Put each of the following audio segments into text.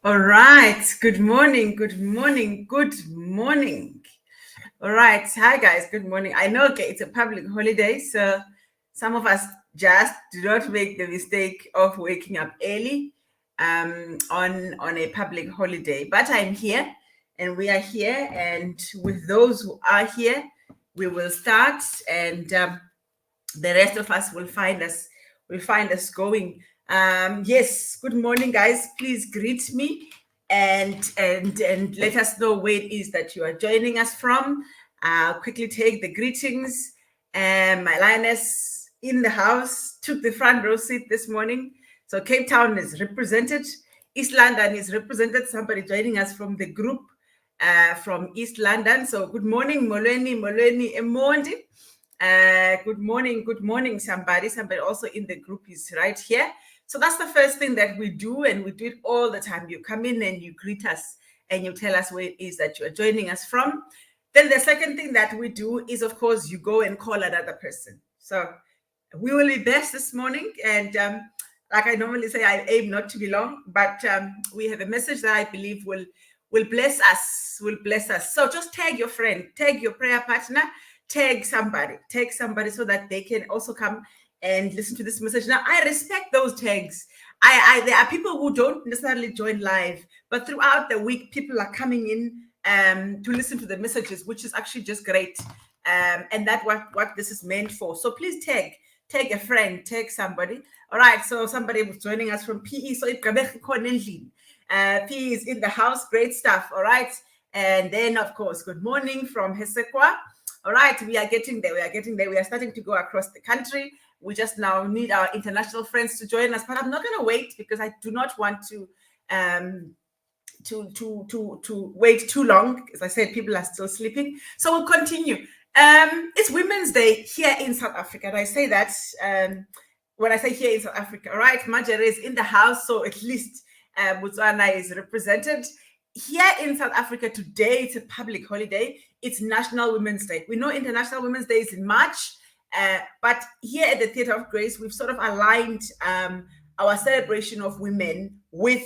All right. Good morning. Good morning. Good morning. All right. Hi, guys. Good morning. I know, okay, it's a public holiday, so some of us just do not make the mistake of waking up early on a public holiday. But I'm here, and we are here, and with those who are here, we will start, and the rest of us will find us going. Yes, good morning, guys. Please greet me and let us know where it is that you are joining us from. I'll quickly take the greetings. My lioness in the house took the front row seat this morning. So Cape Town is represented. East London is represented. Somebody joining us from the group from East London. So good morning, Molweni, Emondi. Good morning, somebody. Somebody also in the group is right here. So that's the first thing that we do, and we do it all the time. You come in and you greet us and you tell us where it is that you are joining us from. Then the second thing that we do is, of course, you go and call another person. So we will be best this morning, and like I normally say, I aim not to be long, but we have a message that I believe will bless us. Will bless us. So just tag your friend, tag your prayer partner, tag somebody so that they can also come and listen to this message. Now, I respect those tags. There are people who don't necessarily join live, but throughout the week, people are coming in to listen to the messages, which is actually just great. And that's what this is meant for. So please tag a friend, tag somebody. All right, so somebody was joining us from PE. So PE is in the house. Great stuff. All right. And then, of course, good morning from Hesekwa. All right, we are getting there. We are starting to go across the country. We just now need our international friends to join us. But I'm not going to wait because I do not want to wait too long. As I said, people are still sleeping. So we'll continue. It's Women's Day here in South Africa. And I say that when I say here in South Africa, all right, Majere is in the house, so at least Botswana is represented. Here in South Africa today, it's a public holiday. It's National Women's Day. We know International Women's Day is in March, but here at the Theatre of Grace, we've sort of aligned our celebration of women with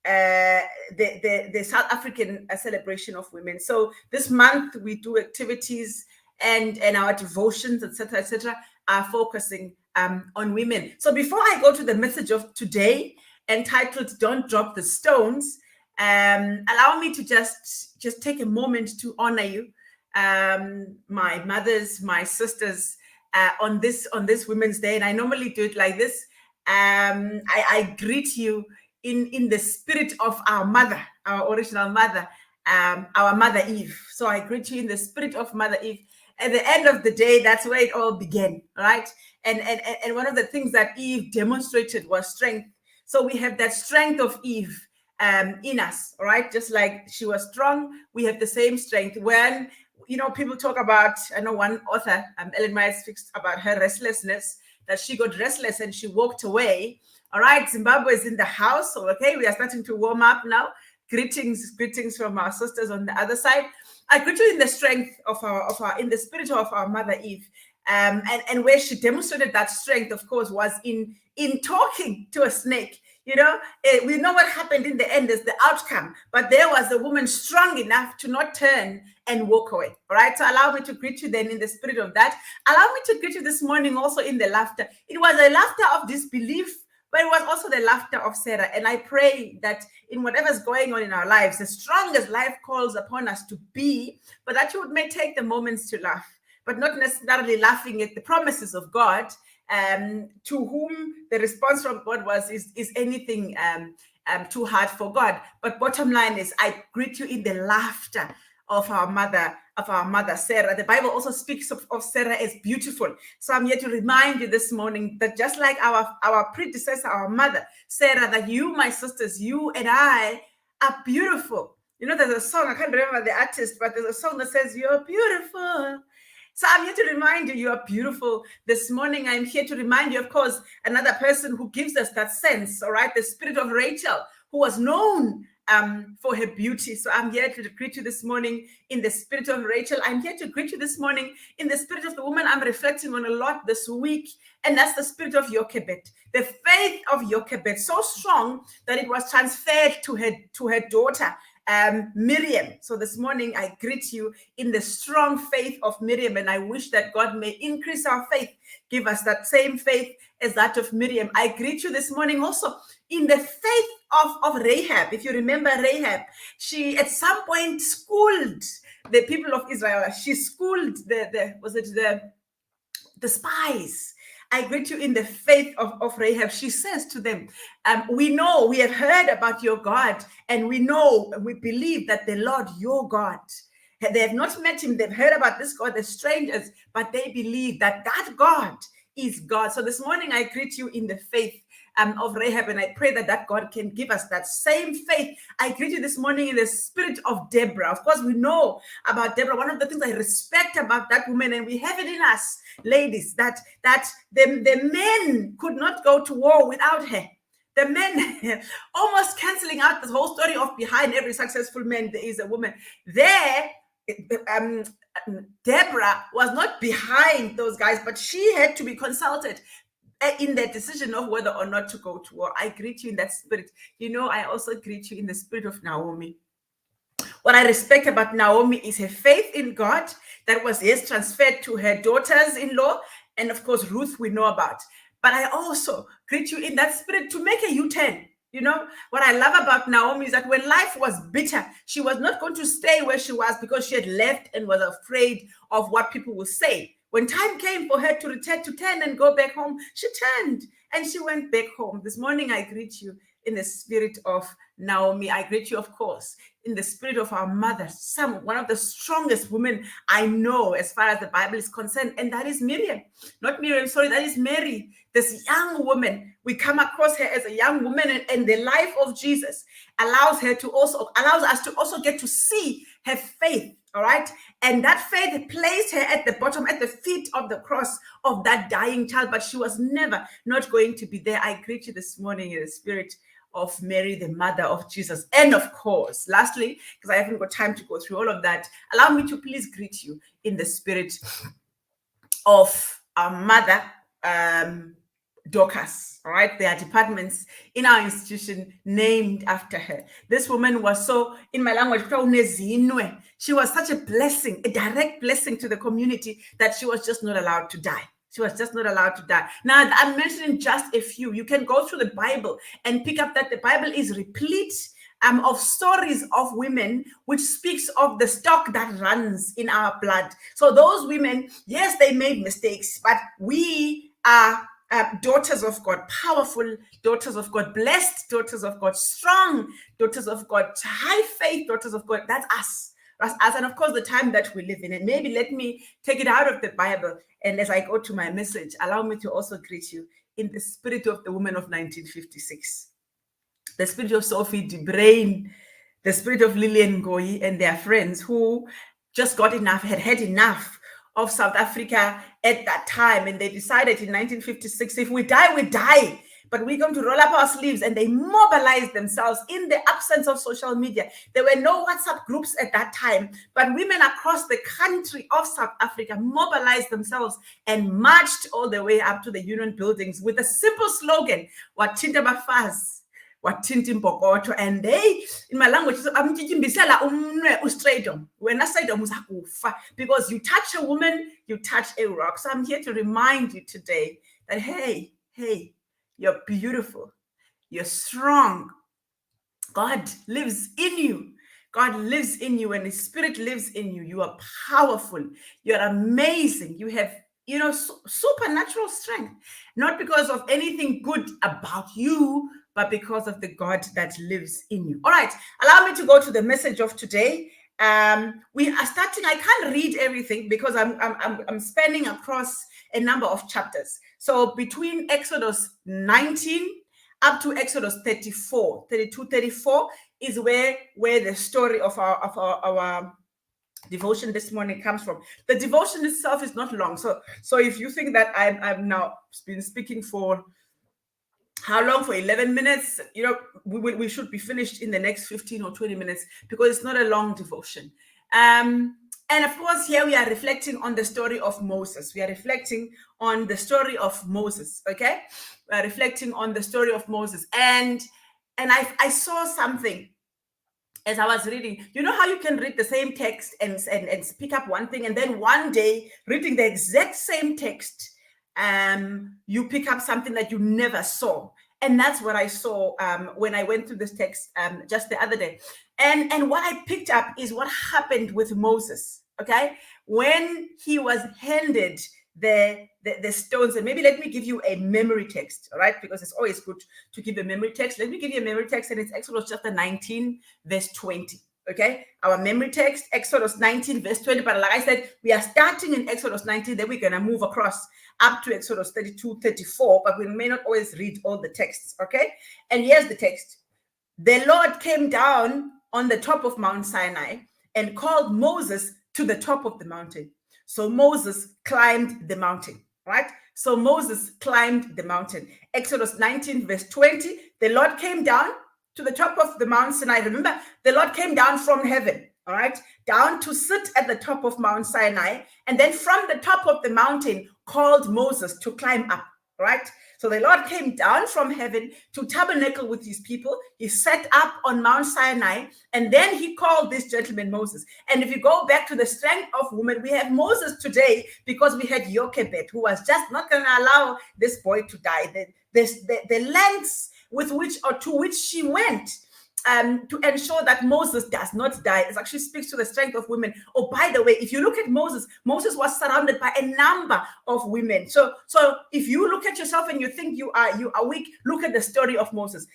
the South African celebration of women. So this month we do activities and our devotions, etc., are focusing on women. So before I go to the message of today, entitled "Don't Drop the Stones," allow me to just take a moment to honor you, my mothers, my sisters, on this Women's Day. And I normally do it like this. I greet you in the spirit of our mother, our original mother, our Mother Eve. So I greet you in the spirit of Mother Eve. At the end of the day, that's where it all began, right? And one of the things that Eve demonstrated was strength. So we have that strength of Eve in us, all right? Just like she was strong, we have the same strength. When, people talk about, I know one author, Ellen Myers, speaks about her restlessness, that she got restless and she walked away. All right, Zimbabwe is in the house. So, okay, we are starting to warm up now. Greetings from our sisters on the other side. I greet you in the strength in the spirit of our Mother Eve. And where she demonstrated that strength, of course, was in talking to a snake. We know what happened in the end is the outcome, but there was a woman strong enough to not turn and walk away. All right, so allow me to greet you then in the spirit of that. Allow me to greet you this morning also in the laughter. It was a laughter of disbelief, but it was also the laughter of Sarah. And I pray that in whatever's going on in our lives, as strong as life calls upon us to be, but that you may take the moments to laugh, but not necessarily laughing at the promises of God, to whom the response from God was, is anything too hard for God? But bottom line is, I greet you in the laughter of our mother Sarah. The Bible also speaks of Sarah as beautiful. So I'm here to remind you this morning that just like our predecessor, our mother Sarah, that you, my sisters, you and I are beautiful. There's a song, I can't remember the artist, but there's a song that says, "You're beautiful." So I'm here to remind you are beautiful. This morning, I'm here to remind you, of course, another person who gives us that sense, all right? The spirit of Rachel, who was known for her beauty. So I'm here to greet you this morning in the spirit of Rachel. I'm here to greet you this morning in the spirit of the woman I'm reflecting on a lot this week, and that's the spirit of Jochebed. The faith of Jochebed, so strong that it was transferred to her daughter, Miriam. So this morning I greet you in the strong faith of Miriam, and I wish that God may increase our faith, give us that same faith as that of Miriam. I greet you this morning also in the faith of Rahab. If you remember Rahab, she at some point schooled the people of Israel. She schooled the spies. I greet you in the faith of Rahab. She says to them, we know, we have heard about your God, and we know, we believe that the Lord, your God, they have not met him. They've heard about this God, the strangers, but they believe that that God is God. So this morning, I greet you in the faith of Rahab, and I pray that that God can give us that same faith. I greet you this morning in the spirit of Deborah. Of course, we know about Deborah. One of the things I respect about that woman, and we have it in us, ladies, that the men could not go to war without her. The men almost canceling out the whole story of behind every successful man there is a woman. There, Deborah was not behind those guys, but she had to be consulted in the decision of whether or not to go to war. I greet you in that spirit. You know, I also greet you in the spirit of Naomi. What I respect about Naomi is her faith in God that was, yes, transferred to her daughters-in-law, and of course, Ruth we know about. But I also greet you in that spirit to make a U-turn. You know, what I love about Naomi is that when life was bitter, she was not going to stay where she was because she had left and was afraid of what people would say. When time came for her to return, to turn and go back home, she turned and she went back home. This morning, I greet you in the spirit of Naomi. I greet you, of course, in the spirit of our mother, one of the strongest women I know as far as the Bible is concerned, and that is Miriam. Not Miriam, sorry, that is Mary, this young woman. We come across her as a young woman, and the life of Jesus allows us to also get to see her faith. All right. And that faith placed her at the bottom, at the feet of the cross of that dying child, but she was never not going to be there. I greet you this morning in the spirit of Mary, the mother of Jesus. And of course, lastly, because I haven't got time to go through all of that, allow me to please greet you in the spirit of our mother, Dorcas. All right, there are departments in our institution named after her. This woman was so, in my language, she was such a blessing, a direct blessing to the community, that she was just not allowed to die. She was just not allowed to die. Now, I'm mentioning just a few. You can go through the Bible and pick up that the Bible is replete of stories of women, which speaks of the stock that runs in our blood. So those women, yes, they made mistakes, but we are daughters of God, powerful daughters of God, blessed daughters of God, strong daughters of God, high faith daughters of God. That's us. That's us. And of course, the time that we live in. And maybe let me take it out of the Bible. And as I go to my message, allow me to also greet you in the spirit of the woman of 1956. The spirit of Sophie de Bruyn, the spirit of Lillian Ngoyi and their friends who just got enough, had enough of South Africa at that time. And they decided in 1956, if we die, we die. But we're going to roll up our sleeves. And they mobilized themselves in the absence of social media. There were no WhatsApp groups at that time. But women across the country of South Africa mobilized themselves and marched all the way up to the Union buildings with a simple slogan, Wathinta Bafazi, Wathinta Imbokodo. And they, in my language, because you touch a woman, you touch a rock. So I'm here to remind you today that, hey, you're beautiful. You're strong. God lives in you. God lives in you, and His Spirit lives in you. You are powerful. You're amazing. You have, supernatural strength, not because of anything good about you, but because of the God that lives in you. All right, allow me to go to the message of today. We are starting. I can't read everything because I'm spanning across a number of chapters. So between Exodus 19 up to Exodus 34, 32, 34 is where the story of our devotion this morning comes from. The devotion itself is not long. So if you think that I've now been speaking for How long? For 11 minutes. We should be finished in the next 15 or 20 minutes because it's not a long devotion. And of course, here we are reflecting on the story of Moses. We are reflecting on the story of Moses, okay? We are reflecting on the story of Moses. And I saw something as I was reading. You know how you can read the same text and pick up one thing, and then one day, reading the exact same text, you pick up something that you never saw. And that's what I saw when I went through this text just the other day. And what I picked up is what happened with Moses, okay? When he was handed the stones. And maybe let me give you a memory text, all right? Because it's always good to give a memory text. Let me give you a memory text, and it's Exodus chapter 19, verse 20. Okay, our memory text, Exodus 19, verse 20. But like I said, we are starting in Exodus 19, then we're going to move across up to Exodus 32, 34, but we may not always read all the texts, okay? And here's the text. The Lord came down on the top of Mount Sinai and called Moses to the top of the mountain. So Moses climbed the mountain, right? So Moses climbed the mountain. Exodus 19, verse 20, the Lord came down to the top of the Mount Sinai. Remember, the Lord came down from heaven, all right, down to sit at the top of Mount Sinai. And then from the top of the mountain, called Moses to climb up, right? So the Lord came down from heaven to tabernacle with his people. He set up on Mount Sinai, and then he called this gentleman Moses. And if you go back to the strength of women, we have Moses today because we had Jochebed, who was just not going to allow this boy to die. The lengths with which or to which she went to ensure that Moses does not die. It actually speaks to the strength of women. Oh, by the way, if you look at Moses, Moses was surrounded by a number of women. So if you look at yourself and you think you are weak, look at the story of Moses.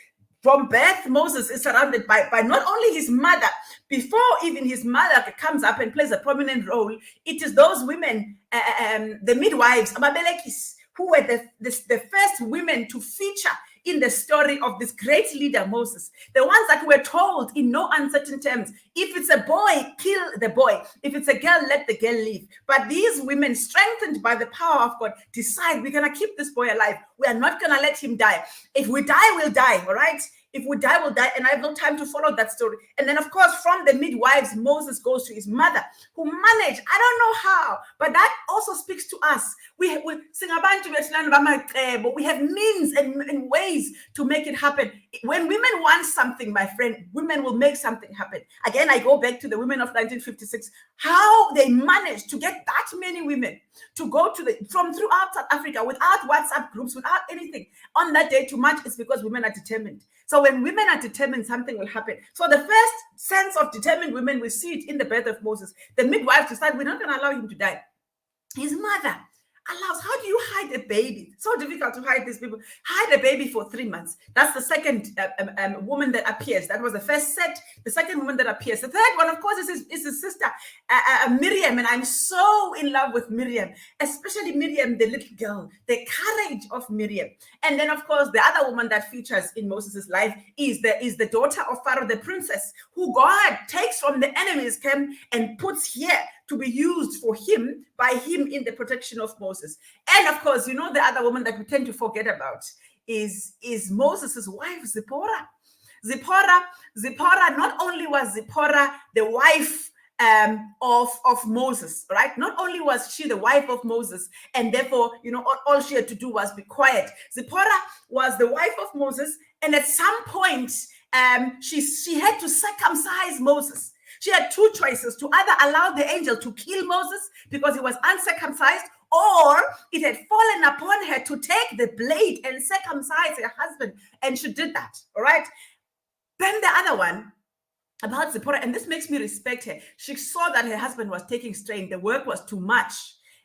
From birth, Moses is surrounded by not only his mother. Before even his mother comes up and plays a prominent role, it is those women, the midwives, Amabelekis, who were the first women to feature in the story of this great leader, Moses. The ones that were told in no uncertain terms, if it's a boy, kill the boy. If it's a girl, let the girl live. But these women, strengthened by the power of God, decide we're going to keep this boy alive. We are not going to let him die. If we die, we'll die, all right? If we die, we'll die. And I have no time to follow that story. And then, of course, from the midwives, Moses goes to his mother, who managed, I don't know how, but that also speaks to us. We have means and ways to make it happen. When women want something, my friend, women will make something happen. Again, I go back to the women of 1956, how they managed to get that many women to go from throughout South Africa without WhatsApp groups, without anything on that day to march. It's because women are determined. So when women are determined, something will happen. So the first sense of determined women, we see it in the birth of Moses. The midwives decide we're not going to allow him to die. His mother allows. How do you hide a baby? So difficult to hide these people. Hide a baby for 3 months. That's the second woman that appears. That was the first set. The second woman that appears. The third one, of course, is his sister, Miriam. And I'm so in love with Miriam, especially Miriam, the little girl, the courage of Miriam. And then, of course, the other woman that features in Moses' life is the daughter of Pharaoh, the princess, who God takes from the enemy's camp and puts here to be used for him, by him, in the protection of Moses. And of course, you know, the other woman that we tend to forget about is Moses' wife, Zipporah. Zipporah, not only was Zipporah the wife of Moses, right? Not only was she the wife of Moses, and therefore, you know, all she had to do was be quiet. Zipporah was the wife of Moses, and at some point, she had to circumcise Moses. She had two choices: to either allow the angel to kill Moses because he was uncircumcised, or it had fallen upon her to take the blade and circumcise her husband. And she did that, all right? Then the other one about Zipporah, and this makes me respect her. She saw that her husband was taking strain. The work was too much.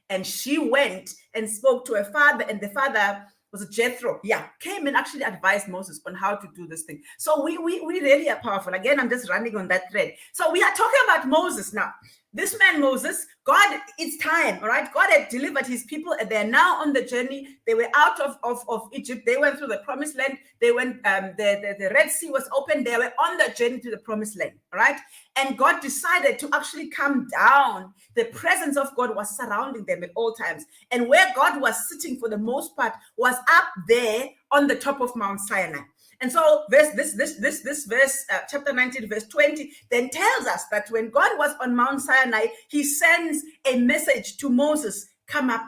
And she went and spoke to her father, and the father was Jethro, came and actually advised Moses on how to do this thing. So we really are powerful. Again, I'm just running on that thread. So we are talking about Moses now. This man, Moses, God, it's time, all right? God had delivered his people, and they're now on the journey. They were out of Egypt. They went through the promised land. They went, the Red Sea was open. They were on the journey to the promised land, all right? And God decided to actually come down. The presence of God was surrounding them at all times. And where God was sitting for the most part was up there on the top of Mount Sinai. And so this verse, chapter 19, verse 20, then tells us that when God was on Mount Sinai, he sends a message to Moses, come up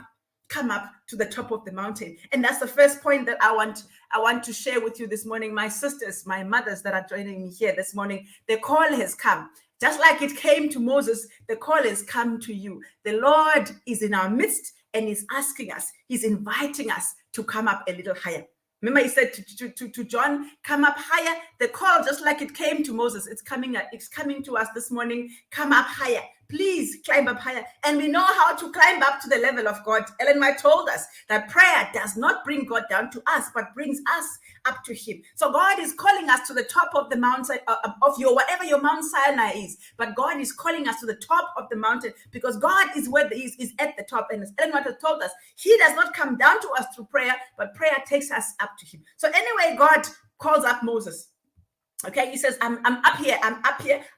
to the top of the mountain. And that's the first point that I want to share with you this morning. My sisters, my mothers that are joining me here this morning, the call has come. Just like it came to Moses, the call has come to you. The Lord is in our midst and is asking us, he's inviting us to come up a little higher. Remember, he said to John, come up higher. The call, just like it came to Moses, it's coming to us this morning. Come up higher. Please climb up higher. And we know how to climb up to the level of God. Ellen White told us that prayer does not bring God down to us, but brings us up to him. So God is calling us to the top of the mountain of your, whatever your Mount Sinai is. But God is calling us to the top of the mountain because God is where is at the top. And as Ellen White has told us, he does not come down to us through prayer, but prayer takes us up to him. So anyway, God calls up Moses. Okay, he says, I'm up here.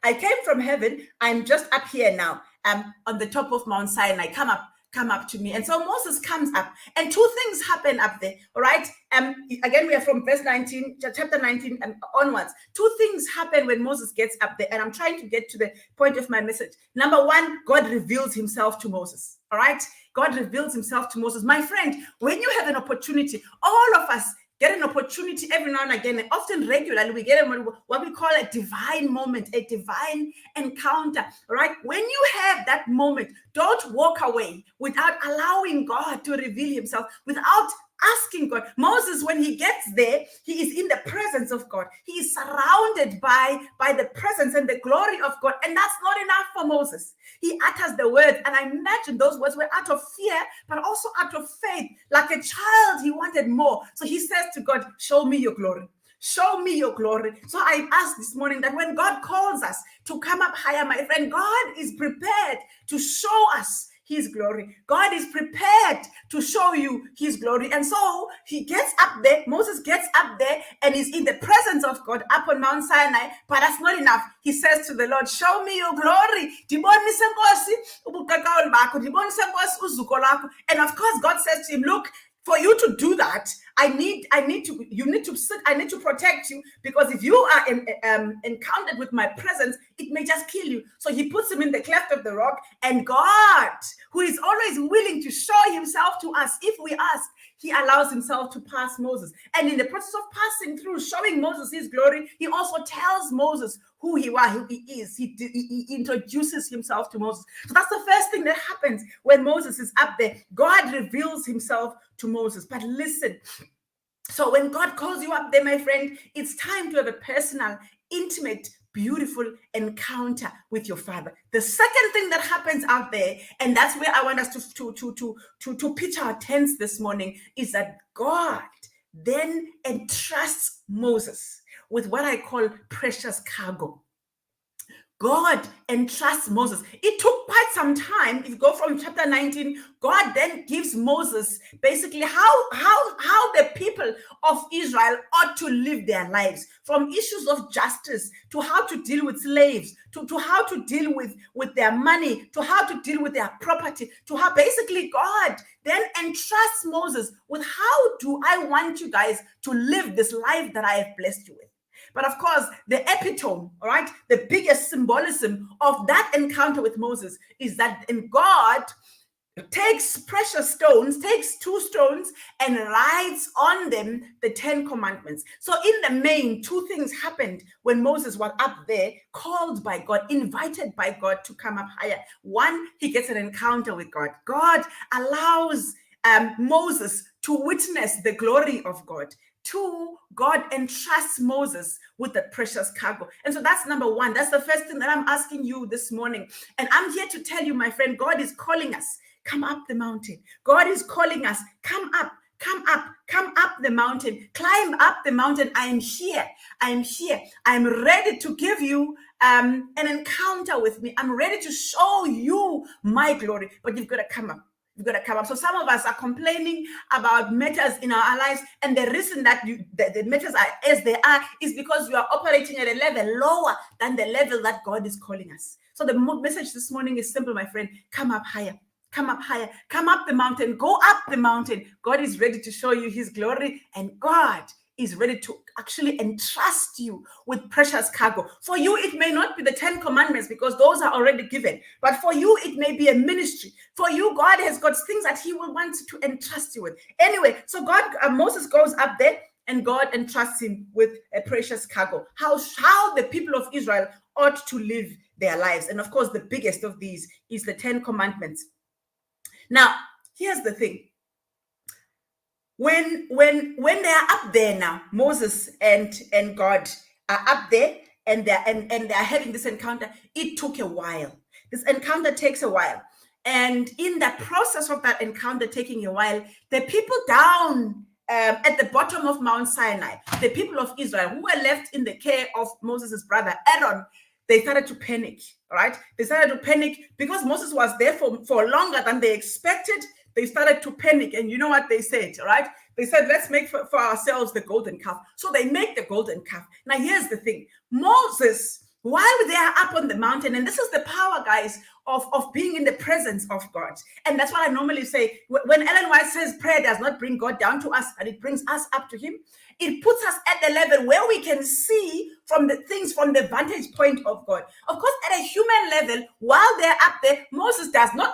I came from heaven. I'm just up here now. I'm on the top of Mount Sinai. Come up to me. And so Moses comes up, and two things happen up there. All right. Again, we are from verse 19, chapter 19 and onwards. Two things happen when Moses gets up there, and I'm trying to get to the point of my message. Number one, God reveals himself to Moses. All right. God reveals himself to Moses. My friend, when you have an opportunity, all of us get an opportunity every now and again, and often regularly, we get what we call a divine moment, a divine encounter, right? When you have that moment, don't walk away without allowing God to reveal himself, without asking God. Moses, when he gets there, he is in the presence of God. He is surrounded by the presence and the glory of God. And that's not enough for Moses. He utters the words, and I imagine those words were out of fear, but also out of faith. Like a child, he wanted more. So he says to God, show me your glory. Show me your glory. So I asked this morning that when God calls us to come up higher, my friend, God is prepared to show us his glory. God is prepared to show you his glory. And so he gets up there, Moses gets up there and is in the presence of God up on Mount Sinai. But that's not enough. He says to the Lord, show me your glory. And of course, God says to him, look, for you to do that, I need to protect you, because if you are encountered with my presence, it may just kill you. So he puts him in the cleft of the rock, and God, who is always willing to show himself to us if we ask, he allows himself to pass Moses. And in the process of passing through, showing Moses his glory, he also tells Moses who he is. He introduces himself to Moses. So that's the first thing that happens when Moses is up there. God reveals himself to Moses. But listen, so when God calls you up there, my friend, it's time to have a personal, intimate, beautiful encounter with your Father. The second thing that happens out there, and that's where I want us to pitch our tents this morning, is that God then entrusts Moses with what I call precious cargo. God entrusts Moses. It took quite some time. If you go from chapter 19, God then gives Moses basically how the people of Israel ought to live their lives, from issues of justice to how to deal with slaves, to how to deal with their money, to how to deal with their property, to how basically God then entrusts Moses with how do I want you guys to live this life that I have blessed you with. But of course, the epitome, all right, the biggest symbolism of that encounter with Moses is that in God takes precious stones, takes two stones, and writes on them the 10 commandments. So in the main, two things happened when Moses was up there, called by God, invited by God to come up higher. One, he gets an encounter with God. God allows Moses to witness the glory of God. Two, God entrusts Moses with the precious cargo. And so that's number one. That's the first thing that I'm asking you this morning. And I'm here to tell you, my friend, God is calling us. Come up the mountain. God is calling us. Come up the mountain. Climb up the mountain. I am here. I'm ready to give you an encounter with me. I'm ready to show you my glory. But you've got to come up. You've got to come up. So some of us are complaining about matters in our lives, and the reason that the matters are as they are is because we are operating at a level lower than the level that God is calling us. So the message this morning is simple, my friend. Come up higher. Come up higher, come up the mountain, go up the mountain. God is ready to show you his glory, and God is ready to actually entrust you with precious cargo. For you, it may not be the 10 commandments because those are already given, but for you, it may be a ministry. For you, God has got things that he will want to entrust you with. Anyway, so Moses goes up there, and God entrusts him with a precious cargo. How the people of Israel ought to live their lives. And of course, the biggest of these is the 10 commandments. Now, here's the thing. When they are up there now, Moses and God are up there, and they're having this encounter. It took a while. This encounter takes a while. And in the process of that encounter taking a while, the people down at the bottom of Mount Sinai, the people of Israel who were left in the care of Moses' brother Aaron, they started to panic, right? They started to panic because Moses was there for longer than they expected. They started to panic. And you know what they said, right? They said, let's make for ourselves the golden calf. So they make the golden calf. Now, here's the thing. Moses, while they are up on the mountain, and this is the power, guys, of being in the presence of God. And that's what I normally say. When Ellen White says prayer does not bring God down to us, and it brings us up to him, it puts us at the level where we can see from the things from the vantage point of God. Of course, at a human level, while they're up there, Moses does not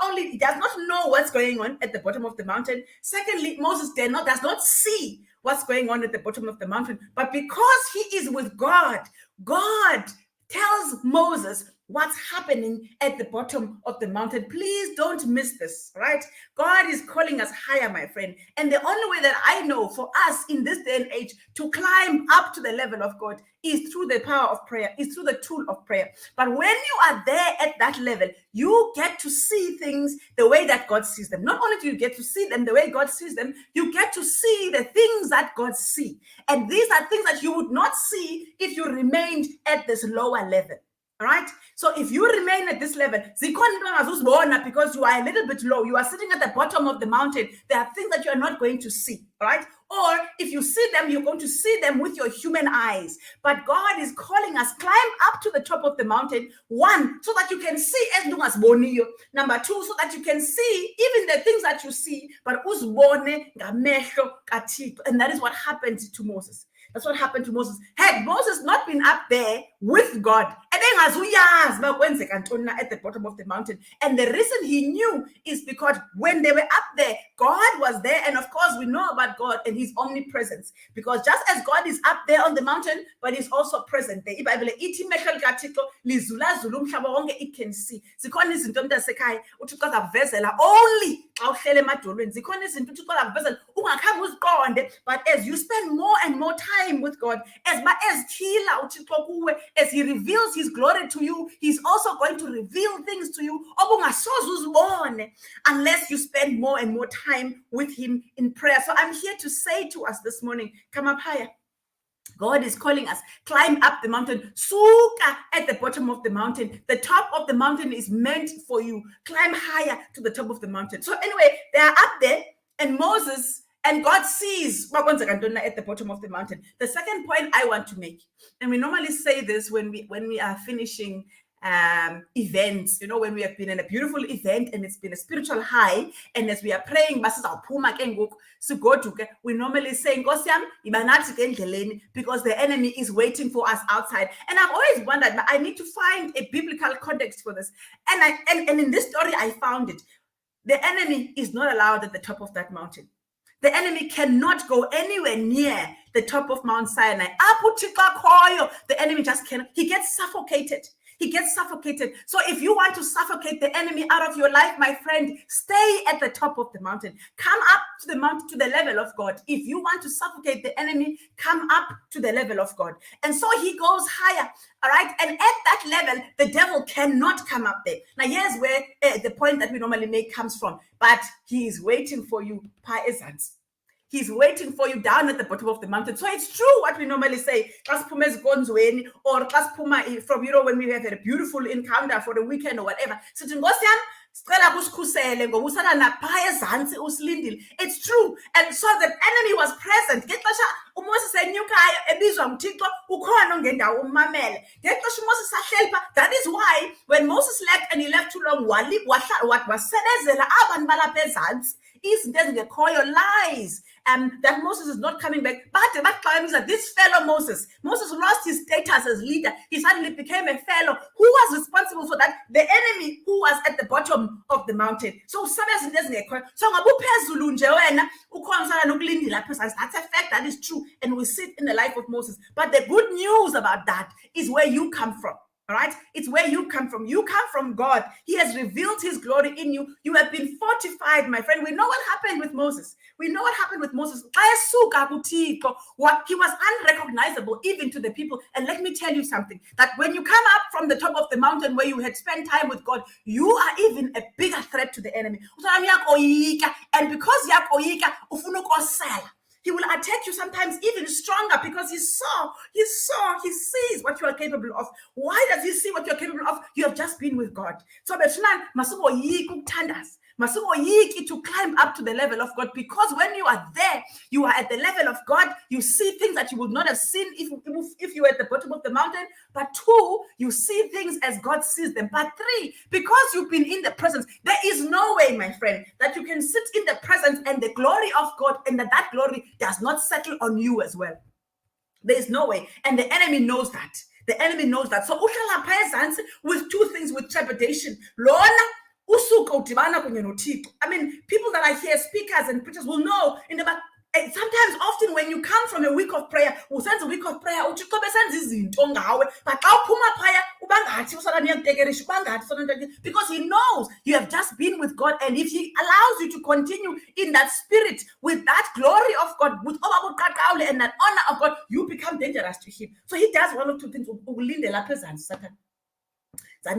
know what's going on at the bottom of the mountain. Secondly, Moses does not see what's going on at the bottom of the mountain. But because he is with God, God tells Moses what's happening at the bottom of the mountain. Please don't miss this, right? God is calling us higher, my friend. And the only way that I know for us in this day and age to climb up to the level of God is through the power of prayer, is through the tool of prayer. But when you are there at that level, you get to see things the way that God sees them. Not only do you get to see them the way God sees them, you get to see the things that God sees. And these are things that you would not see if you remained at this lower level. All right. So if you remain at this level, because you are a little bit low, you are sitting at the bottom of the mountain, there are things that you are not going to see. All right. Or if you see them, you're going to see them with your human eyes. But God is calling us, climb up to the top of the mountain. One, so that you can see as long as bonio. Number two, so that you can see even the things that you see, but uzbone ngamehlo kaThixo. And that is what happened to Moses. That's what happened to Moses. Had Moses not been up there with God, at the bottom of the mountain. And the reason he knew is because when they were up there, God was there. And of course, we know about God and his omnipresence. Because just as God is up there on the mountain, but he's also present there. It can see. But as you spend more and more time with God, as he reveals his glory to you, he's also going to reveal things to you unless you spend more and more time with him in prayer. So I'm here to say to us this morning, come up higher. God is calling us, climb up the mountain, suka at the bottom of the mountain. The top of the mountain is meant for you. Climb higher to the top of the mountain. So anyway, they are up there, and Moses and God sees at the bottom of the mountain. The second point I want to make, and we normally say this when we are finishing events, when we have been in a beautiful event and it's been a spiritual high, and as we are praying, we normally say, because the enemy is waiting for us outside. And I've always wondered, I need to find a biblical context for this. And in this story, I found it. The enemy is not allowed at the top of that mountain. The enemy cannot go anywhere near the top of Mount Sinai. The enemy just cannot. He gets suffocated. He gets suffocated. So if you want to suffocate the enemy out of your life, my friend, stay at the top of the mountain. Come up to the mountain, to the level of God. If you want to suffocate the enemy, come up to the level of God. And so he goes higher. All right. And at that level, the devil cannot come up there. Now, here's where the point that we normally make comes from. But he is waiting for you, paezans. He's waiting for you down at the bottom of the mountain. So it's true what we normally say, or from, when we have a beautiful encounter for the weekend or whatever. It's true. And so the enemy was present. ebizwa nguThixo ukhona ongendawo ummamele. Ngexesha uMoses ahleli pha, that is why when Moses left and he left too long, wasebezela abantu balapha ezantsi izinto ezingekhoyo, lies, that Moses is not coming back. But that this fellow Moses lost his status as leader. He suddenly became a fellow. Who was responsible for that? The enemy who was at the bottom of the mountain. So so that's a fact, that is true, and we see it in the life of Moses. But the good news about that is where you come from. All right, it's where you come from. You come from God. He has revealed his glory in you. You have been fortified, my friend. We know what happened with Moses. He was unrecognizable even to the people. And let me tell you something, that when you come up from the top of the mountain where you had spent time with God, you are even a bigger threat to the enemy. And because he will attack you sometimes even stronger, because he sees what you are capable of. Why does he see what you're capable of? You have just been with God. So to climb up to the level of God, because when you are there, you are at the level of God. You see things that you would not have seen if you were at the bottom of the mountain. But 2, you see things as God sees them. But 3, because you've been in the presence, there is no way, my friend, that you can sit in the presence and the glory of God, and that glory does not settle on you as well. There is no way, and the enemy knows that. The enemy knows that. So with 2 things, with trepidation. I mean, people that are here, speakers and preachers, will know in the back. Sometimes, often, when you come from a week of prayer, but because he knows you have just been with God, and if he allows you to continue in that spirit, with that glory of God, with and that honor of God, you become dangerous to him. So he does 1 or 2 things. But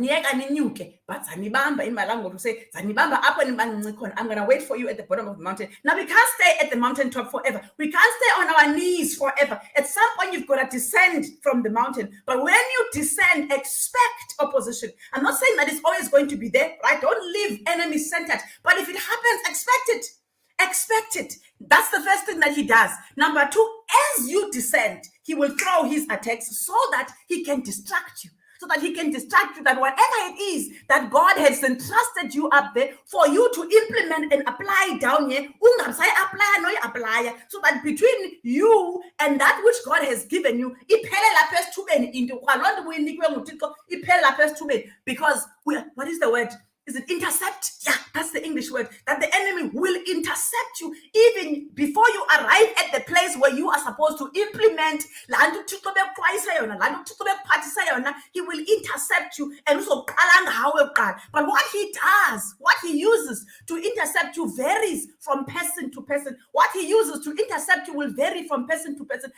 zanibamba in my language to say, I'm gonna wait for you at the bottom of the mountain. Now, we can't stay at the mountaintop forever. We can't stay on our knees forever. At some point, you've got to descend from the mountain. But when you descend, expect opposition. I'm not saying that it's always going to be there, right? Don't live enemy-centered. But if it happens, expect it. Expect it. That's the first thing that he does. Number 2, as you descend, he will throw his attacks so that he can distract you. So that he can distract you, that whatever it is that God has entrusted you up there for you to implement and apply down here, so that between you and that which God has given you, because what is the word? Is it intercept? Yeah, that's the English word. That the enemy will intercept you even before you arrive at the place where you are supposed to implement. He will intercept you and also. But what he does, what he uses to intercept you varies from person to person. What he uses to intercept you will vary from person to person.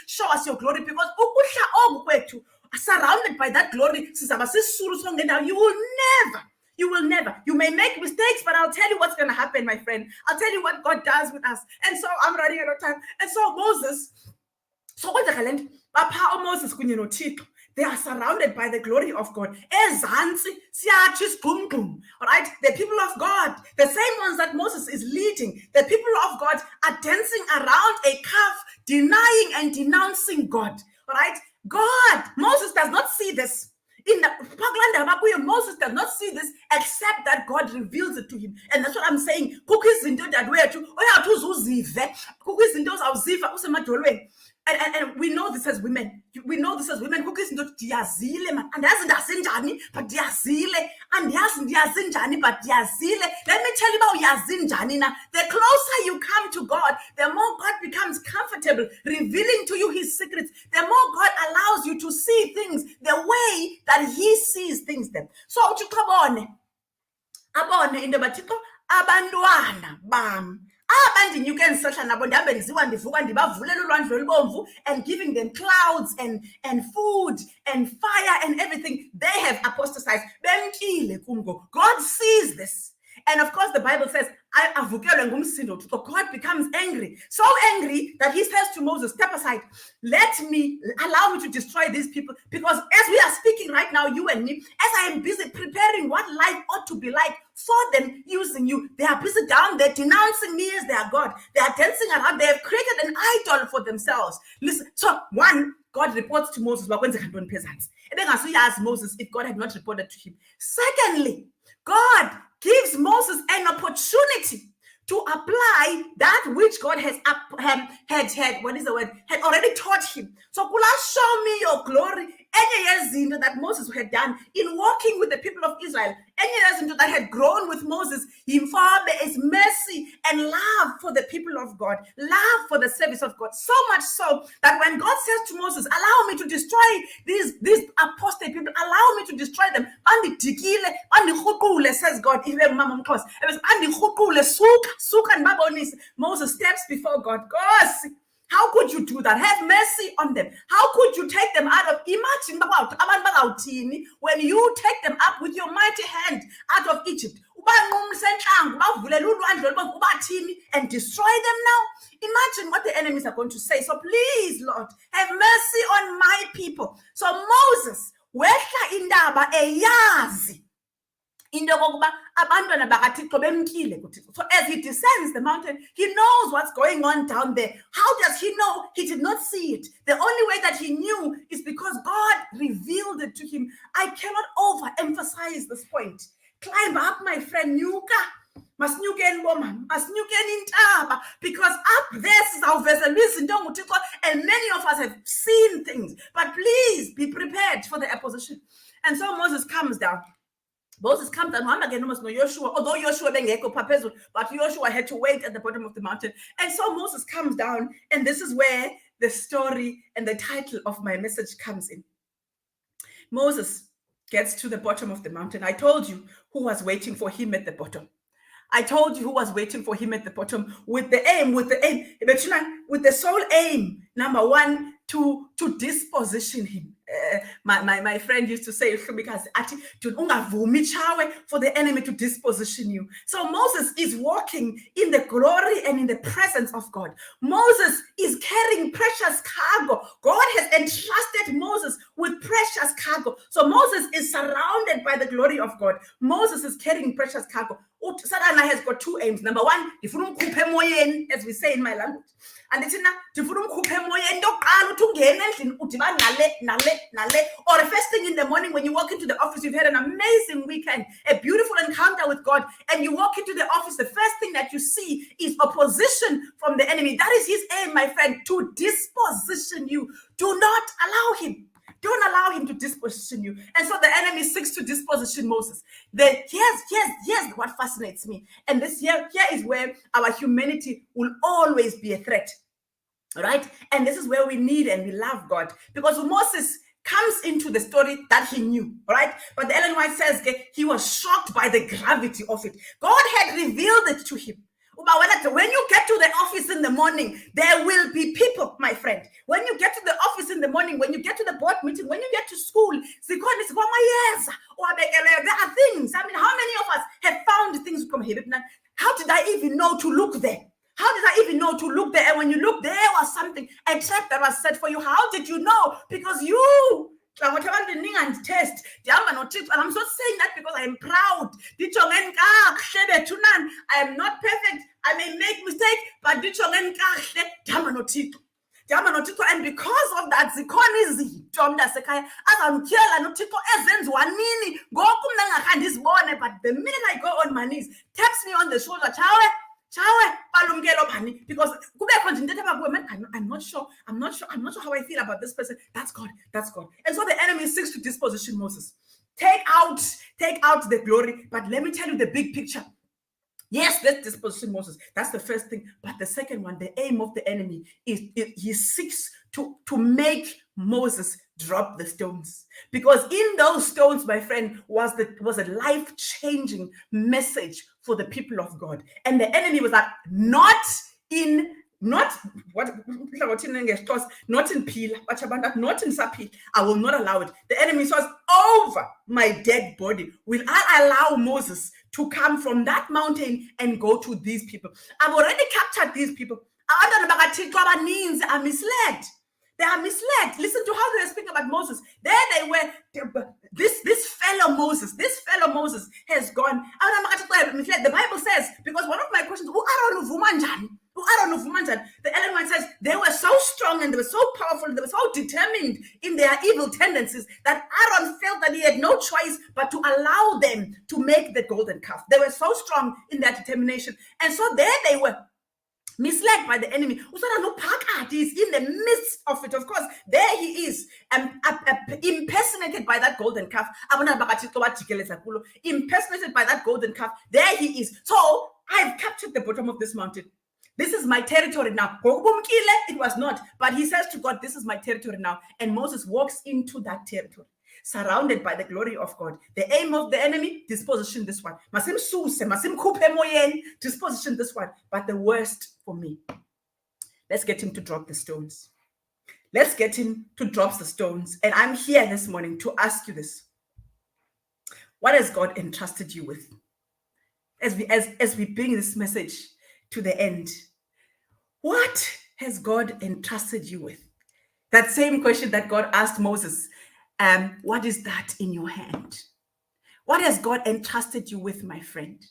Show us your glory, because surrounded by that glory, you will never. You may make mistakes, but I'll tell you what's going to happen, my friend. I'll tell you what God does with us. And so I'm running out of time. And so Moses, they are surrounded by the glory of God. All right, the people of God, the same ones that Moses is leading, the people of God are dancing around a calf, denying and denouncing God. All right, God, Moses does not see this. Moses does not see this except that God reveals it to him. And that's what I'm saying. And we know this as women. We know this as women. But the let me tell you about yazinjani now. The closer you come to God, the more God becomes comfortable revealing to you his secrets. The more God allows you to see things the way that he sees things. Then so abone in the batiko abantwana bam. You can search and giving them clouds and food and fire and everything. They have apostatized. God sees this. And of course, the Bible says, God becomes angry, so angry that he says to Moses, step aside, allow me to destroy these people, because as we are speaking right now, you and me, as I am busy preparing what life ought to be like for them using you, they are busy down there denouncing me as their God. They are dancing around. They have created an idol for themselves. Listen, so one, God reports to Moses, and then I asked Moses if God had not reported to him. Secondly, God gives Moses an opportunity to apply that which God has had already taught him. So, show me your glory. Any that Moses had done in walking with the people of Israel, any that had grown with Moses, there is mercy and love for the people of God, love for the service of God. So much so that when God says to Moses, allow me to destroy these apostate people, allow me to destroy them, says God, Moses steps before God. God, how could you do that? Have mercy on them. How could you take them out of, imagine about when you take them up with your mighty hand out of Egypt and destroy them now? Imagine what the enemies are going to say. So please, Lord, have mercy on my people. So Moses, wehla indaba eyazi. So as he descends the mountain, he knows what's going on down there. How does he know? He did not see it. The only way that he knew is because God revealed it to him. I cannot overemphasize this point. Climb up, my friend, Nuka. Must in woman, must in taba, because up there is and many of us have seen things. But please be prepared for the opposition. And so Moses comes down. Moses comes down, Joshua, although Joshua but Joshua had to wait at the bottom of the mountain. And so Moses comes down, and this is where the story and the title of my message comes in. Moses gets to the bottom of the mountain. I told you who was waiting for him at the bottom. I told you who was waiting for him at the bottom with the sole aim, number one, to disposition him. My friend used to say, because for the enemy to disposition you. So Moses is walking in the glory and in the presence of God. Moses is carrying precious cargo. God has entrusted Moses with precious cargo. So Moses is surrounded by the glory of God. Moses is carrying precious cargo. Satan has got two aims. Number one, as we say in my language. And it's or first thing in the morning when you walk into the office, you've had an amazing weekend, a beautiful encounter with God, and you walk into the office, the first thing that you see is opposition from the enemy. That is his aim, my friend, to disposition you. Do not allow him. Don't allow him to disposition you. And so the enemy seeks to disposition Moses. Here's what fascinates me. And here is where our humanity will always be a threat. Right? And this is where we need and we love God. Because Moses comes into the story that he knew, right? But the Ellen White says he was shocked by the gravity of it. God had revealed it to him. When you get to the office in the morning, there will be people, my friend. When you get to the office in the morning, when you get to the board meeting, when you get to school, there are things. I mean, how many of us have found things from here? How did I even know to look there? How did I even know to look there? And when you look, there was something, a trap that was set for you. How did you know? Because you, and test. And I'm not saying that because I am proud. I am not perfect. I may make mistakes, but and because of that, but the minute I go on my knees, taps me on the shoulder, because I'm not sure how I feel about this person. That's God. And so the enemy seeks to disposition Moses. Take out the glory, but let me tell you the big picture. Yes, let's disposition Moses. That's the first thing. But the second one, the aim of the enemy is he seeks to make Moses drop the stones. Because in those stones, my friend, was a life-changing message for the people of God. And the enemy was like, not in Pila, not in Sapi. I will not allow it. The enemy says, over my dead body will I allow Moses to come from that mountain and go to these people. I've already captured these people. Abantwana bakaThixo abaninzi are misled. They are misled. Listen to how they were speaking about Moses. There they were. This fellow Moses has gone. The Bible says, because one of my questions, the element says they were so strong and they were so powerful, they were so determined in their evil tendencies that Aaron felt that he had no choice but to allow them to make the golden calf. They were so strong in their determination. And so there they were, misled by the enemy. He's in the midst of it. Of course, there he is, impersonated by that golden calf. Impersonated by that golden calf. There he is. So I've captured the bottom of this mountain. This is my territory now. It was not. But he says to God, this is my territory now. And Moses walks into that territory, surrounded by the glory of God. The aim of the enemy, disposition this one. Disposition this one. But the worst for me, let's get him to drop the stones. Let's get him to drop the stones. And I'm here this morning to ask you this. What has God entrusted you with? As we bring this message to the end, what has God entrusted you with? That same question that God asked Moses. What is that in your hand? What has God entrusted you with, my friend?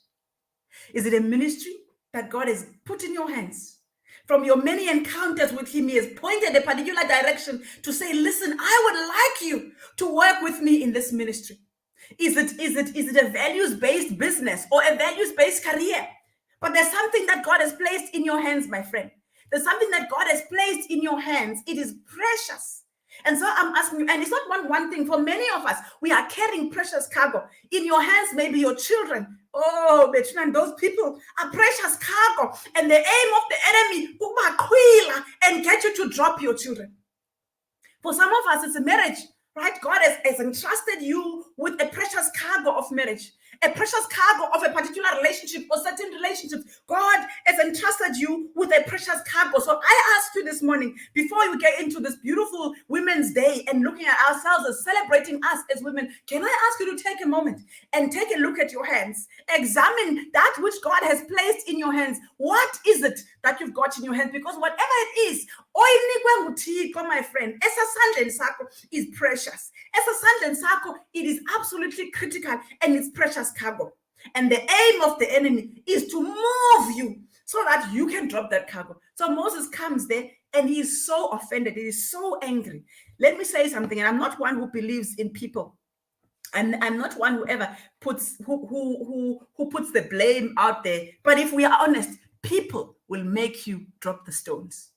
Is it a ministry that God has put in your hands? From your many encounters with him, he has pointed a particular direction to say, listen, I would like you to work with me in this ministry. Is it a values-based business or a values-based career? But there's something that God has placed in your hands, my friend. There's something that God has placed in your hands. It is precious. And so I'm asking you, and it's not one thing. For many of us, we are carrying precious cargo. In your hands, maybe your children. Oh, Bettina, those people are precious cargo. And the aim of the enemy, and get you to drop your children. For some of us, it's a marriage, right? God has entrusted you with a precious cargo of marriage, a precious cargo of a particular relationship or certain relationships. God has entrusted you with a precious cargo. So I ask you this morning, before you get into this beautiful Women's Day and looking at ourselves as celebrating us as women, can I ask you to take a moment and take a look at your hands? Examine that which God has placed in your hands. What is it that you've got in your hands? Because whatever it is, my friend, is precious. It is absolutely critical and it's precious cargo. And the aim of the enemy is to move you so that you can drop that cargo. So Moses comes there and he is so offended. He is so angry. Let me say something, and I'm not one who believes in people. And I'm not one who ever puts who puts the blame out there. But if we are honest, people will make you drop the stones.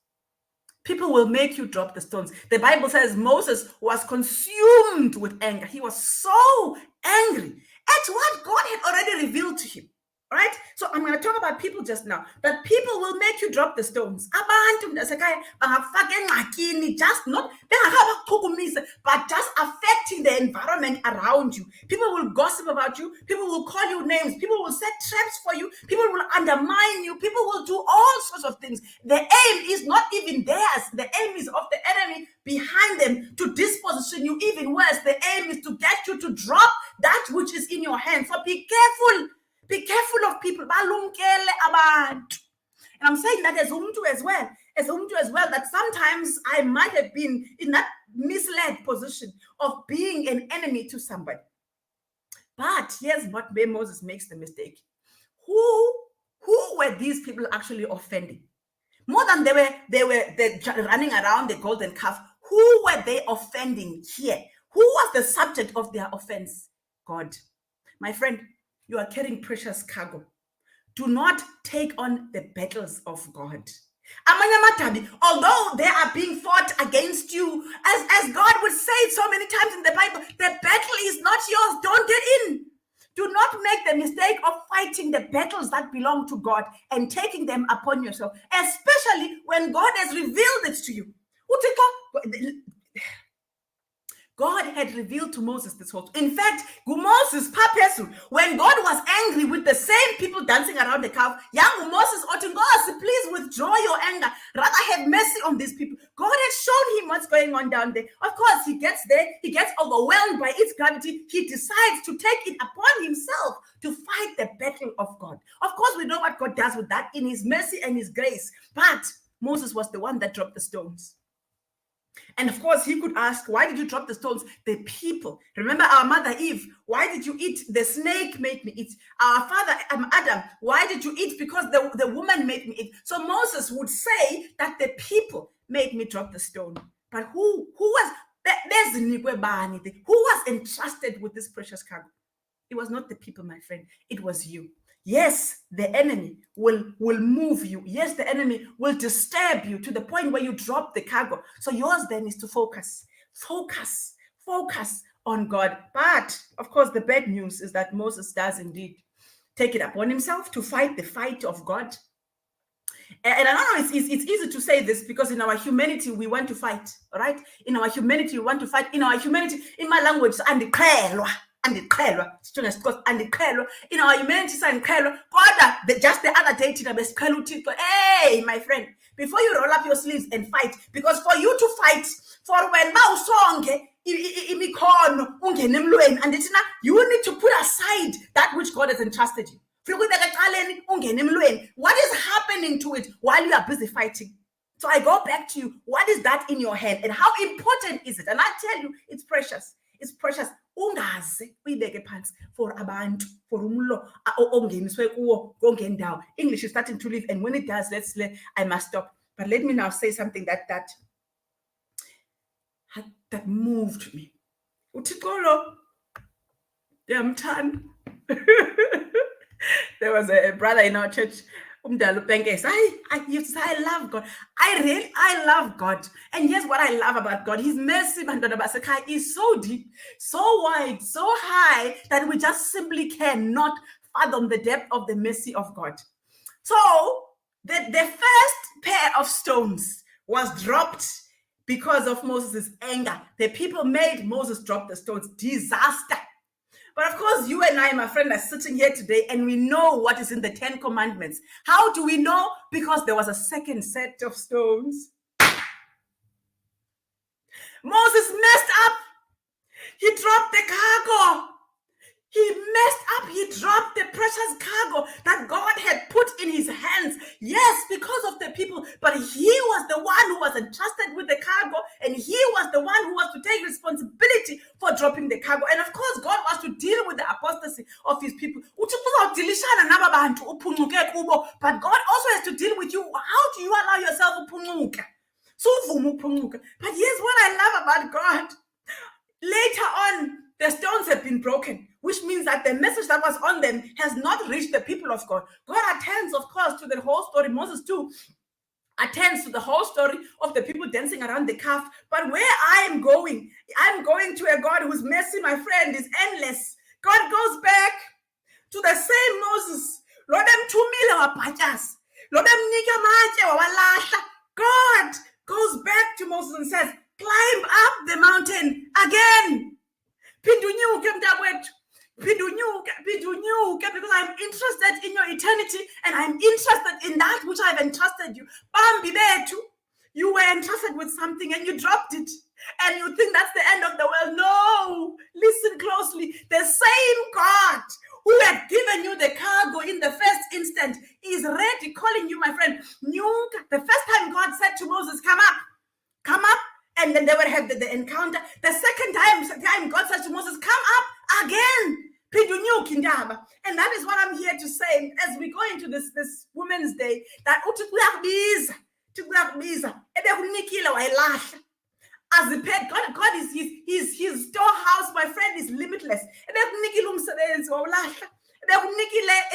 People will make you drop the stones. The Bible says Moses was consumed with anger. He was so angry at what God had already revealed to him. Right? So I'm going to talk about people just now. That people will make you drop the stones. Just not, but just affecting the environment around you. People will gossip about you. People will call you names. People will set traps for you. People will undermine you. People will do all sorts of things. The aim is not even theirs. The aim is of the enemy behind them to disposition you even worse. The aim is to get you to drop that which is in your hand. So be careful. Be careful of people. And I'm saying that as Umtu as well, that sometimes I might have been in that misled position of being an enemy to somebody. But here's what where Moses makes the mistake. Who were these people actually offending? More than they were running around the golden calf. Who were they offending here? Who was the subject of their offense? God. My friend, you are carrying precious cargo. Do not take on the battles of God. Although they are being fought against you, as God would say it so many times in the Bible, the battle is not yours. Don't get in. Do not make the mistake of fighting the battles that belong to God and taking them upon yourself, especially when God has revealed it to you. God had revealed to Moses this whole. In fact, Moses, when God was angry with the same people dancing around the calf, young Moses ought God, please withdraw your anger. Rather have mercy on these people. God had shown him what's going on down there. Of course, he gets there, he gets overwhelmed by its gravity. He decides to take it upon himself to fight the battle of God. Of course, we know what God does with that in his mercy and his grace. But Moses was the one that dropped the stones. And of course, he could ask, why did you drop the stones? The people. Remember our mother Eve, why did you eat? The snake made me eat. Our father Adam, why did you eat? Because the woman made me eat. So Moses would say that the people made me drop the stone. But who was entrusted with this precious cargo? It was not the people, my friend. It was you. Yes, the enemy will move you. Yes, the enemy will disturb you to the point where you drop the cargo. So yours then is to focus on God. But of course, the bad news is that Moses does indeed take it upon himself to fight the fight of God. And I know it's easy to say this because in our humanity, we want to fight, all right? In our humanity, we want to fight. In our humanity, in my language, andiqhelwa, in our humanity, just the other day, hey, my friend, before you roll up your sleeves and fight, because for you to fight, for when you need to put aside that which God has entrusted you. What is happening to it while you are busy fighting? So I go back to you. What is that in your hand and how important is it? And I tell you, it's precious. It's precious. Ungaze uyibeke phansi for abantu, for umlo ongeniswe kuwo konke ndawo. English is starting to leave, and when it does, I must stop. But let me now say something that moved me. Uthixo yamthanda. There was a brother in our church, I love God. I love God. And here's what I love about God. His mercy is so deep, so wide, so high that we just simply cannot fathom the depth of the mercy of God. So the first pair of stones was dropped because of Moses' anger. The people made Moses drop the stones. Disaster. But of course, you and I, my friend, are sitting here today and we know what is in the 10 Commandments. How do we know? Because there was a second set of stones. Moses messed up. He dropped the cargo. He messed up. He dropped the precious cargo that God had put in his hands. Yes, because of the people. But he was the one who was entrusted with the cargo. And he was the one who was to take responsibility for dropping the cargo. And of course, God was to deal with the apostasy of his people. But God also has to deal with you. How do you allow yourself to But here's what I love about God. Later on, the stones have been broken, which means that the message that was on them has not reached the people of God. God attends, of course, to the whole story. Moses too attends to the whole story of the people dancing around the calf. But where I'm going to a God whose mercy, my friend, is endless. God goes back to the same Moses. God goes back to Moses and says, climb up the mountain again. Because I'm interested in your eternity and I'm interested in that which I've entrusted you. Bambi betu, you were entrusted with something and you dropped it. And you think that's the end of the world. No, listen closely. The same God who had given you the cargo in the first instant is ready calling you, my friend. The first time God said to Moses, come up. And then they would have the encounter. The second time God says to Moses, come up again. And that is what I'm here to say as we go into this Women's Day, that as the pet, God is his storehouse, my friend, is limitless.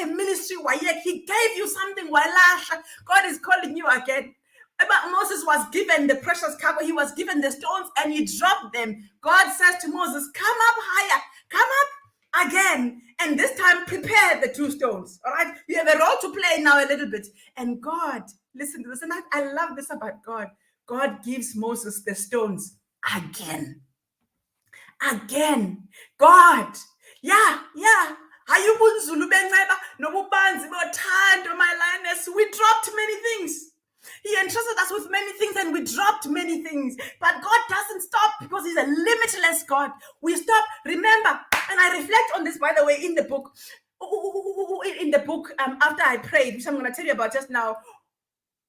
A ministry, he gave you something. God is calling you again. But Moses was given the precious cargo. He was given the stones and he dropped them. God says to Moses, come up higher, come up again. And this time, prepare the 2 stones. All right. You have a role to play now a little bit. And God, listen to this. And I love this about God. God gives Moses the stones again. again. God, yeah. Ayubunzulu benceba nobubanzi bothando, my lioness. We dropped many things. He entrusted us with many things and we dropped many things. But God doesn't stop because He's a limitless God. We stop. Remember, and I reflect on this, by the way, in the book. After I prayed, which I'm going to tell you about just now,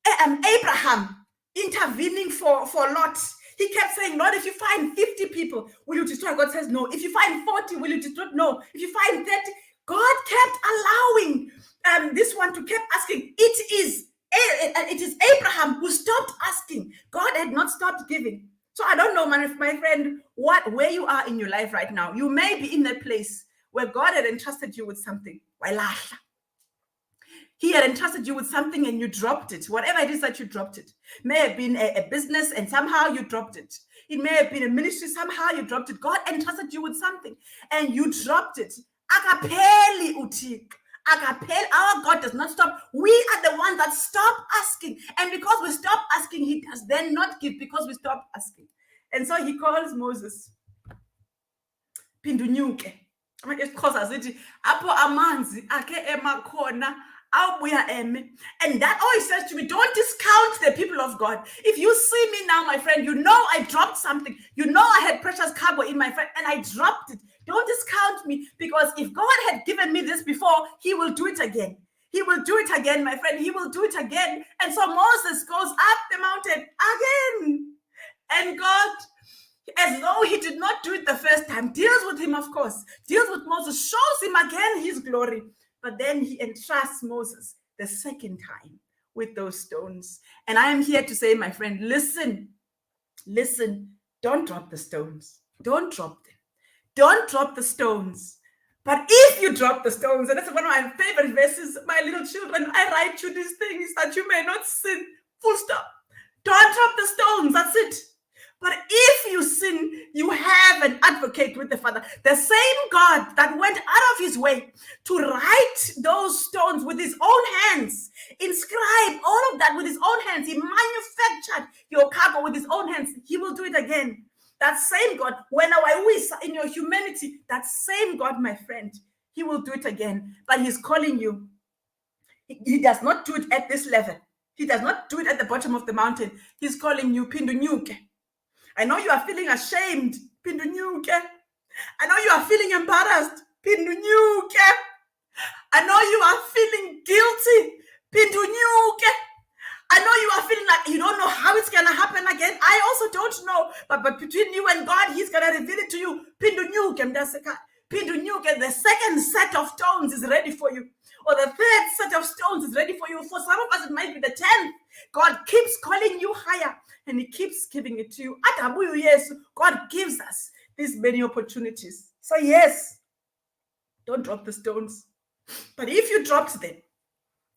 Abraham intervening for Lot. He kept saying, Lord, if you find 50 people, will you destroy? God says, no. If you find 40, will you destroy? No. If you find 30, God kept allowing this one to keep asking. It is Abraham who stopped asking. God had not stopped giving. So I don't know, my friend, where you are in your life right now. You may be in a place where God had entrusted you with something. He had entrusted you with something and you dropped it. Whatever it is that you dropped it. May have been a business and somehow you dropped it. It may have been a ministry, somehow you dropped it. God entrusted you with something and you dropped it. Akapheli uthixo. Our God does not stop. We are the ones that stop asking. And because we stop asking, He does then not give because we stop asking. And so He calls Moses. Pindunyuke. IsiXhosa sithi apho amanzi akhe emakhona and that always says to me, don't discount the people of God. If you see me now, my friend, you know I dropped something. You know I had precious cargo in my friend and I dropped it. Don't discount me, because if God had given me this before, He will do it again. He will do it again, my friend. He will do it again. And so Moses goes up the mountain again. And God, as though He did not do it the first time, deals with him, of course, deals with Moses, shows him again His glory. But then He entrusts Moses the second time with those stones. And I am here to say, my friend, listen, don't drop the stones. Don't drop them. Don't drop the stones. But if you drop the stones, and that's one of my favorite verses, my little children, I write you these things that you may not sin. Full stop. Don't drop the stones. That's it. But if you sin, you have an advocate with the Father. The same God that went out of His way to write those stones with His own hands, inscribe all of that with His own hands. He manufactured your cargo with His own hands. He will do it again. That same God, when I wish in your humanity, that same God, my friend, He will do it again. But He's calling you. He does not do it at this level. He does not do it at the bottom of the mountain. He's calling you, Pindunyuke. I know you are feeling ashamed, Pindunyuke. I know you are feeling embarrassed, Pindunyuke. I know you are feeling guilty, Pindunyuke. I know you are feeling like you don't know how it's going to happen again. I also don't know. But between you and God, He's going to reveal it to you. Pindunyuke, the second set of stones is ready for you. Or the third set of stones is ready for you. For some of us, it might be the 10th. God keeps calling you higher and He keeps giving it to you. Yes, God gives us these many opportunities. So yes, don't drop the stones. But if you dropped them,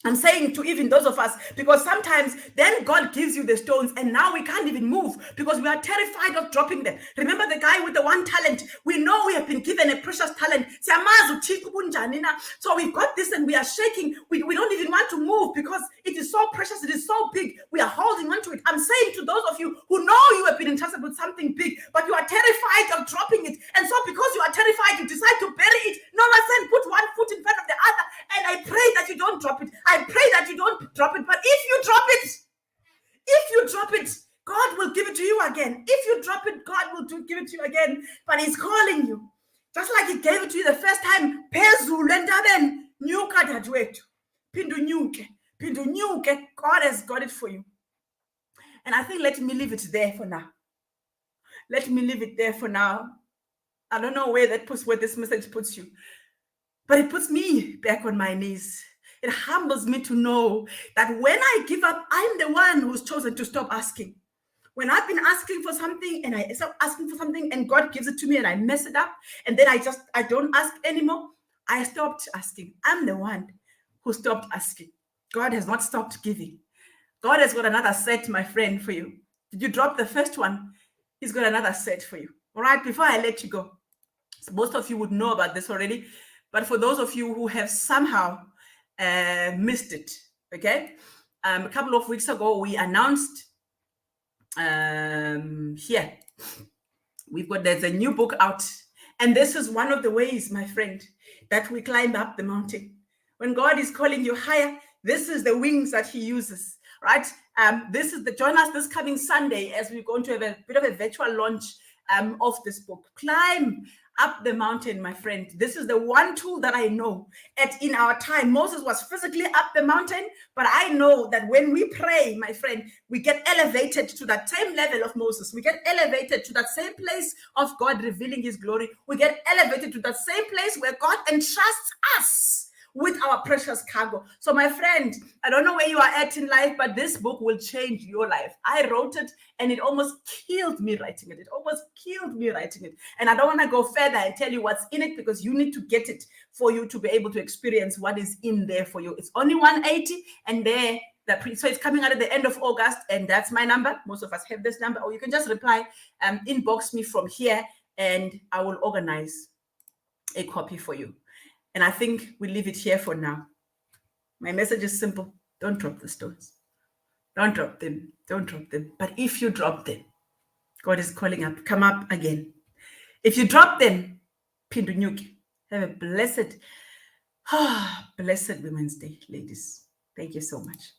I'm saying to even those of us, because sometimes then God gives you the stones and now we can't even move because we are terrified of dropping them. Remember the guy with the one talent? We know we have been given a precious talent. So we've got this and we are shaking. We don't even want to move because it is so precious. It is so big. We are holding on to it. I'm saying to those of you who know you have been entrusted with something big, but you are terrified of dropping it. And so because you are terrified, you decide to bury it. No, I said put one foot in front of the other. And I pray that you don't drop it. I pray that you don't drop it. But if you drop it, God will give it to you again. If you drop it, God will give it to you again. But He's calling you. Just like He gave it to you the first time. Pindunyuke. God has got it for you. And I think let me leave it there for now. Let me leave it there for now. I don't know where this message puts you. But it puts me back on my knees. It humbles me to know that when I give up, I'm the one who's chosen to stop asking. When I've been asking for something and I stop asking for something and God gives it to me and I mess it up and then I don't ask anymore, I stopped asking. I'm the one who stopped asking. God has not stopped giving. God has got another set, my friend, for you. Did you drop the first one? He's got another set for you. All right, before I let you go, so most of you would know about this already. But for those of you who have somehow missed it, okay? A couple of weeks ago, we announced here there's a new book out. And this is one of the ways, my friend, that we climb up the mountain. When God is calling you higher, this is the wings that he uses, right? This is join us this coming Sunday as we're going to have a bit of a virtual launch of this book. Climb up the mountain, my friend. This is the one tool that I know. In our time, Moses was physically up the mountain, but I know that when we pray, my friend, we get elevated to that same level of Moses. We get elevated to that same place of God revealing his glory. We get elevated to that same place where God entrusts us with our precious cargo. So my friend, I don't know where you are at in life, but this book will change your life. I wrote it and it almost killed me writing it. And I don't want to go further and tell you what's in it, because you need to get it for you to be able to experience what is in there for you. It's only 180 and there. So it's coming out at the end of August, and that's my number. Most of us have this number, or you can just reply, inbox me from here, and I will organize a copy for you. And I think we leave it here for now. My message is simple. Don't drop the stones. Don't drop them. Don't drop them. But if you drop them, God is calling up. Come up again. If you drop them, pindunyuki. Have a blessed Women's Day, ladies. Thank you so much.